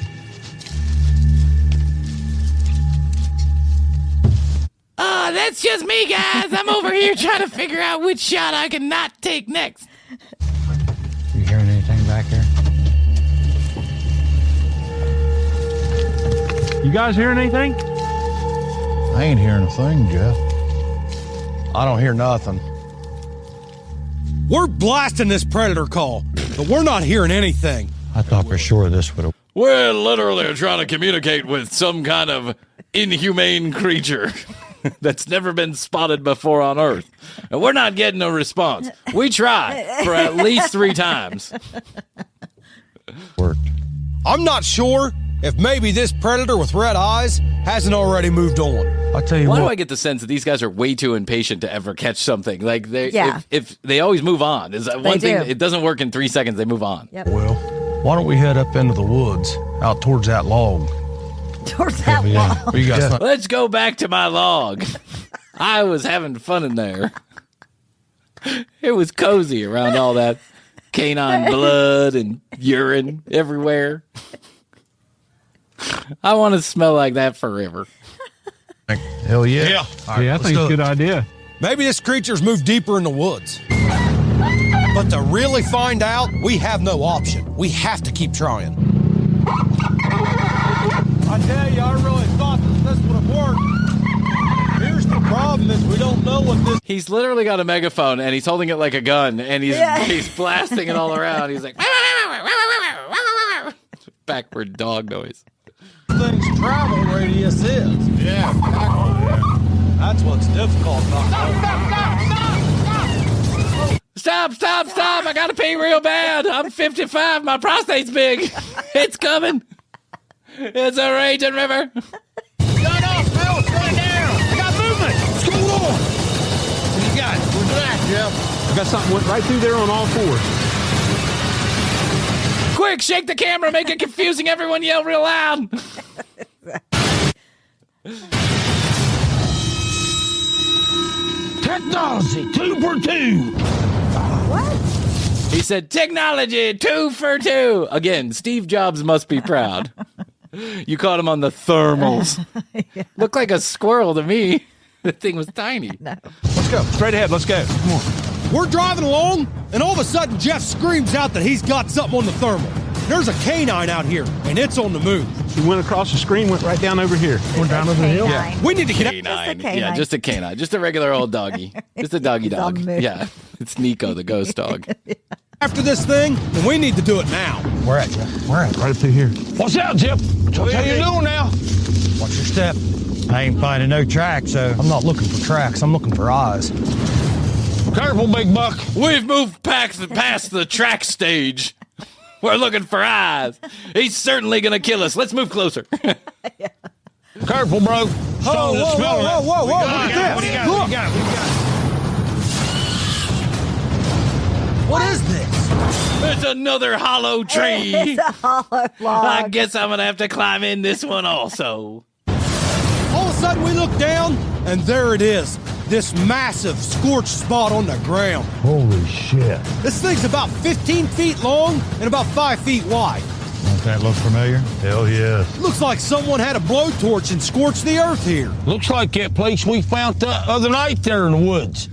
That's just me, guys. I'm over here trying to figure out which shot I can not take next. You hearing anything back there? You guys hearing anything? I ain't hearing a thing, Jeff. I don't hear nothing. We're blasting this predator call, but we're not hearing anything. I thought for sure this would have. We're literally trying to communicate with some kind of inhumane creature that's never been spotted before on Earth. And we're not getting a response. We tried for at least 3 times. Worked. I'm not sure if maybe this predator with red eyes hasn't already moved on. I'll tell you Why do what. I get the sense that these guys are way too impatient to ever catch something? Like they, Yeah. if they always move on. Is that one thing? do. It doesn't work in 3 seconds. They move on. Yep. Well, why don't we head up into the woods, out towards that log? Towards that Yeah. wall. What do you guys think? Let's go back to my log. I was having fun in there. It was cozy around all that canine blood and urine everywhere. I want to smell like that forever. Hell yeah. Yeah, I think it's a good idea. Maybe this creature's moved deeper in the woods. But to really find out, we have no option. We have to keep trying. I tell you, I really thought that this would have worked. Here's the problem is we don't know what this... He's literally got a megaphone, and he's holding it like a gun, and he's blasting it all around. He's like... backward dog noise. Thing's travel radius is. Yeah, exactly. That's what's difficult about Stop! I gotta pee real bad. I'm 55. My prostate's big. It's coming. It's a raging river. Shut off, Phil. Shut it down. I got movement. What's going on? What you got? Where's it at, Jeff? I got something went right through there on all fours. Quick, shake the camera. Make it confusing. Everyone yell real loud. Technology 2 for 2. What? He said, technology 2 for 2. Again, Steve Jobs must be proud. You caught him on the thermals. Yeah. Looked like a squirrel to me. The thing was tiny. No. Let's go. Straight ahead. Let's go. Come on. We're driving along, and all of a sudden Jeff screams out that he's got something on the thermal. There's a canine out here, and it's on the move. She went across the screen, went right down over here. Went down over the hill. Yeah. We need to get canine. Yeah, just a canine. Just a regular old doggy. Just a doggy dog. Yeah. It's Nico, the ghost dog. After this thing, and we need to do it now. Where at, Jeff? Where at? Right up through here. What's out, Jeff? What are you doing now? Watch your step. I ain't finding no tracks, so I'm not looking for tracks. I'm looking for eyes. Careful, big buck. We've moved past the track stage. We're looking for eyes. He's certainly going to kill us. Let's move closer. Yeah. Careful, bro. Whoa. Look at this. What do you got? What do you got? What is this? It's another hollow tree. It's a hollow log. I guess I'm going to have to climb in this one also. All of a sudden we look down, and there it is. This massive scorched spot on the ground. Holy shit. This thing's about 15 feet long and about 5 feet wide. Don't that look familiar? Hell yes. Looks like someone had a blowtorch and scorched the earth here. Looks like that place we found the other night there in the woods.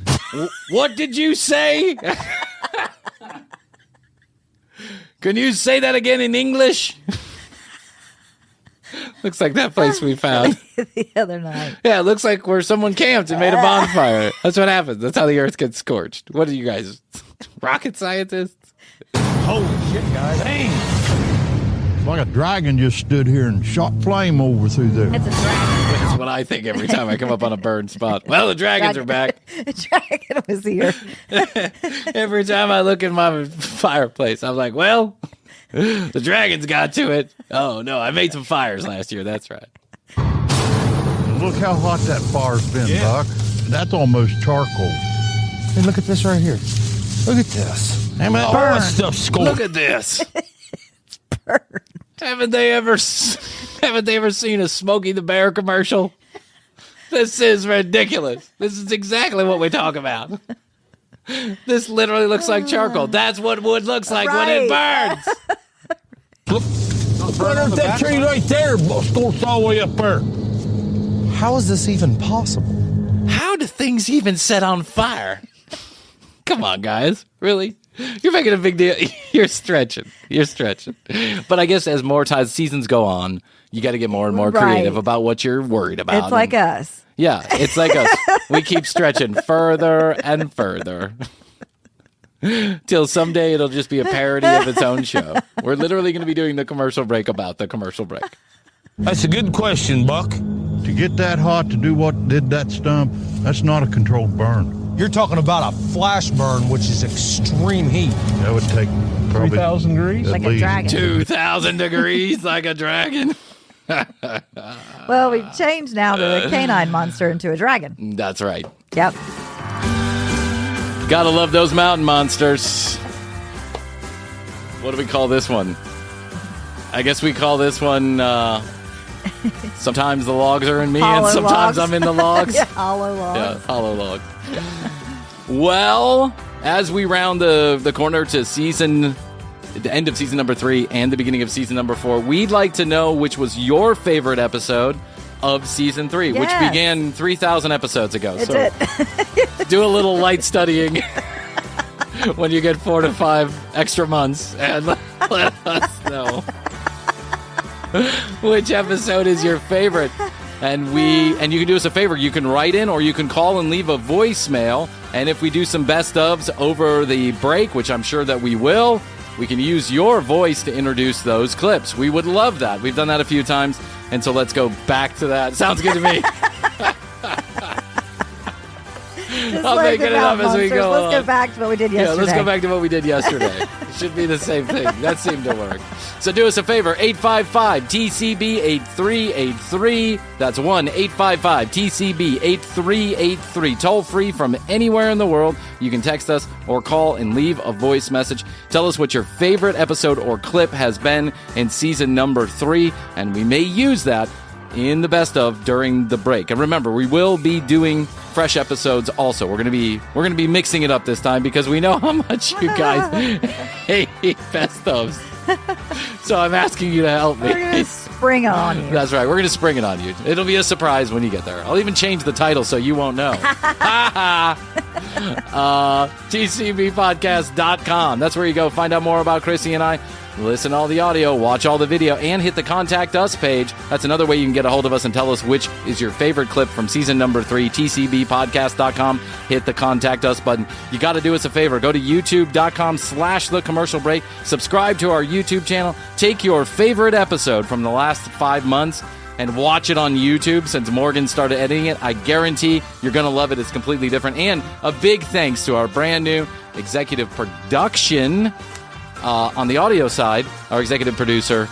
What did you say? Can you say that again in English? Looks like that place we found the other night. Yeah, it looks like where someone camped and made a bonfire. That's what happens. That's how the earth gets scorched. What are you guys, rocket scientists? Holy shit, guys. Dang. It's like a dragon just stood here and shot flame over through there. It's a dragon. That's what I think every time I come up on a burned spot. Well, the dragons are back. The dragon was here. Every time I look in my fireplace, I'm like, well, the dragons got to it. Oh, no, I made some fires last year. That's right. Look how hot that fire's been, Buck. That's almost charcoal. Hey, look at this right here. Look at this. Hey, man, all that stuff's scorched. Look at this. Haven't they ever seen a Smokey the Bear commercial? This is ridiculous. This is exactly what we talk about. This literally looks like charcoal. That's what wood looks like when it burns. Look at that tree right there. Scorched all the way up there. How is this even possible? How do things even set on fire? Come on, guys. Really? You're making a big deal. You're stretching. But I guess as more seasons go on, you got to get more and more creative about what you're worried about. It's like us. Yeah, it's like us. We keep stretching further and further. Till someday it'll just be a parody of its own show. We're literally going to be doing the commercial break about the commercial break. That's a good question, Buck. To get that hot to do what did that stump, that's not a controlled burn. You're talking about a flash burn, which is extreme heat. That would take probably 3,000 degrees? Like a dragon. 2,000 degrees like a dragon. Well, we've changed now the canine monster into a dragon. That's right. Yep. Gotta love those mountain monsters. What do we call this one? I guess we call this one, sometimes the logs are in me hollow and sometimes logs. I'm in the logs. Yeah, hollow logs. Yeah, hollow log. Well, as we round the corner to the end of season number 3 and the beginning of season number 4, we'd like to know which was your favorite episode of season 3, which began 3,000 episodes ago. It so did. do a little light studying. when you get 4 to 5 extra months and let us know which episode is your favorite. And you can do us a favor. You can write in or you can call and leave a voicemail. And if we do some best ofs over the break, which I'm sure that we will, we can use your voice to introduce those clips. We would love that. We've done that a few times. And so let's go back to that. Sounds good to me. I'm making it up as we go. Let's go back to what we did yesterday. Yeah, let's go back to what we did yesterday. It should be the same thing. That seemed to work. So do us a favor, 855-TCB-8383. That's 1-855-TCB-8383. Toll free from anywhere in the world. You can text us or call and leave a voice message. Tell us what your favorite episode or clip has been in season number 3, and we may use that in the best of during the break. And remember, we will be doing fresh episodes also. We're gonna be mixing it up this time because we know how much you guys hate best ofs. So I'm asking you to help me. We're gonna spring it on you. That's right. We're gonna spring it on you. It'll be a surprise when you get there. I'll even change the title so you won't know. TCBpodcast.com. That's where you go. Find out more about Chrissy and I. Listen to all the audio, watch all the video, and hit the Contact Us page. That's another way you can get a hold of us and tell us which is your favorite clip from season number 3, tcbpodcast.com. Hit the Contact Us button. You got to do us a favor. Go to youtube.com/The Commercial Break. Subscribe to our YouTube channel. Take your favorite episode from the last 5 months and watch it on YouTube since Morgan started editing it. I guarantee you're going to love it. It's completely different. And a big thanks to our brand new executive production on the audio side, our executive producer,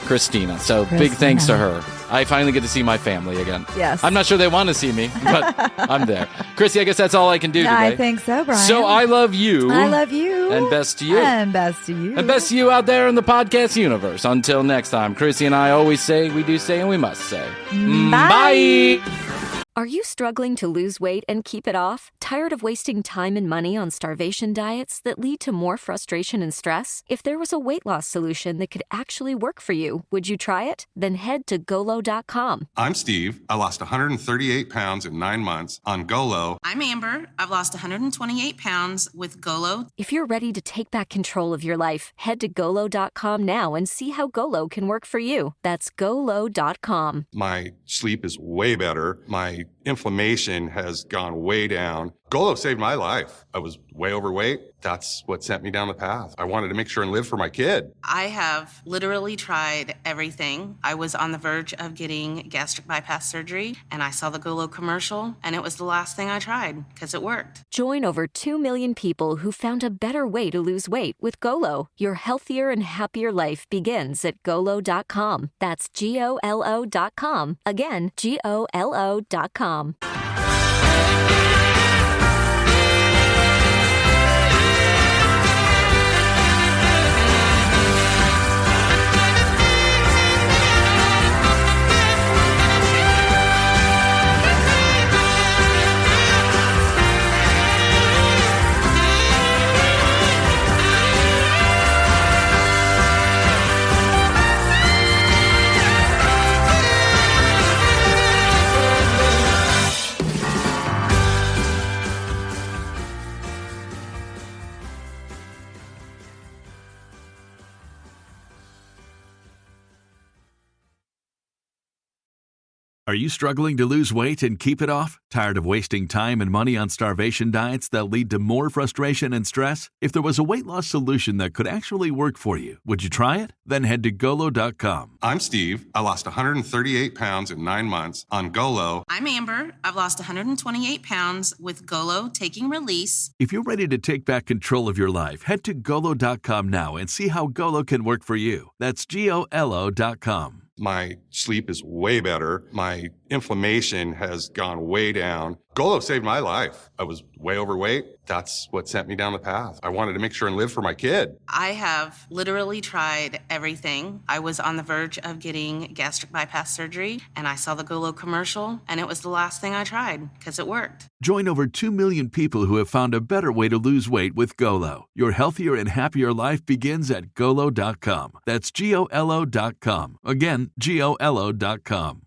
Christina. So big thanks to her. I finally get to see my family again. Yes. I'm not sure they want to see me, but I'm there. Chrissy, I guess that's all I can do today. I think so, Bryan. So I love you. I love you. And best to you. And best to you. And best to you out there in the podcast universe. Until next time, Chrissy and I always say, we do say, and we must say. Bye. Bye. Are you struggling to lose weight and keep it off? Tired of wasting time and money on starvation diets that lead to more frustration and stress? If there was a weight loss solution that could actually work for you, would you try it? Then head to Golo.com. I'm Steve. I lost 138 pounds in 9 months on Golo. I'm Amber. I've lost 128 pounds with Golo. If you're ready to take back control of your life, head to Golo.com now and see how Golo can work for you. That's Golo.com. My sleep is way better. My inflammation has gone way down. Golo saved my life. I was way overweight. That's what sent me down the path. I wanted to make sure and live for my kid. I have literally tried everything. I was on the verge of getting gastric bypass surgery, and I saw the Golo commercial, and it was the last thing I tried because it worked. Join over 2 million people who found a better way to lose weight with Golo. Your healthier and happier life begins at Golo.com. That's Golo.com. Again, Golo.com. Are you struggling to lose weight and keep it off? Tired of wasting time and money on starvation diets that lead to more frustration and stress? If there was a weight loss solution that could actually work for you, would you try it? Then head to Golo.com. I'm Steve. I lost 138 pounds in 9 months on Golo. I'm Amber. I've lost 128 pounds with Golo taking release. If you're ready to take back control of your life, head to Golo.com now and see how Golo can work for you. That's Golo.com. My sleep is way better. My inflammation has gone way down. Golo saved my life. I was way overweight. That's what sent me down the path. I wanted to make sure and live for my kid. I have literally tried everything. I was on the verge of getting gastric bypass surgery, and I saw the Golo commercial, and it was the last thing I tried because it worked. Join over 2 million people who have found a better way to lose weight with Golo. Your healthier and happier life begins at Golo.com. That's Golo.com. Again, Golo.com.